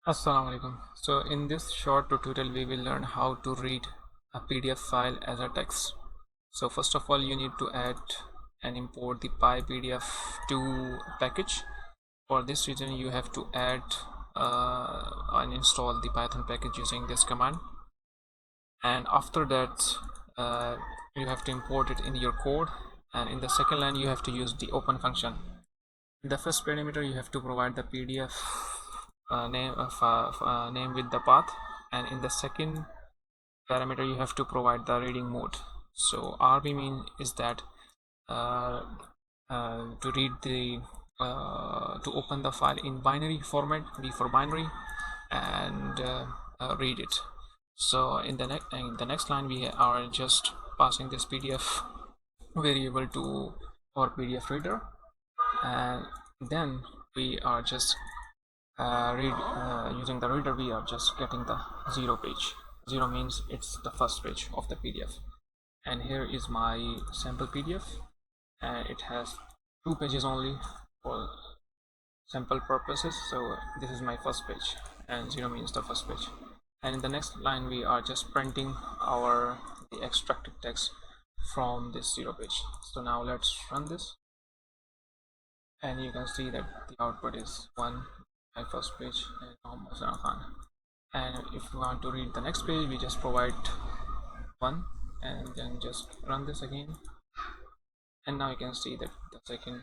Assalamu alaikum. So in this short tutorial we will learn how to read a PDF file as a text. So first of all you need to add and import the PyPDF2 package. For this reason you have to add and install the Python package using this command, and after that uh, you have to import it in your code, and in the second line you have to use the open function. In the first parameter you have to provide the PDF name with the path, and in the second parameter you have to provide the reading mode. So RB mean is that uh, to read the to open the file in binary format, B for binary, and read it. So in the next line we are just passing this PDF variable to our PDF reader, and then we are just using the reader we are just getting the zero page. Zero means it's the first page of the PDF, and here is my sample PDF, and it has two pages only for sample purposes. So this is my first page, and zero means the first page. And in the next line we are just printing the extracted text from this zero page. So now let's run this, and you can see that the output is one, my first page, and Mohammad Khan. And if we want to read the next page we just provide one, and then just run this again, and now you can see that the second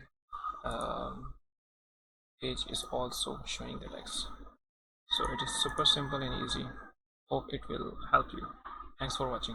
um, page is also showing the text. So it is super simple and easy. Hope it will help you. Thanks for watching.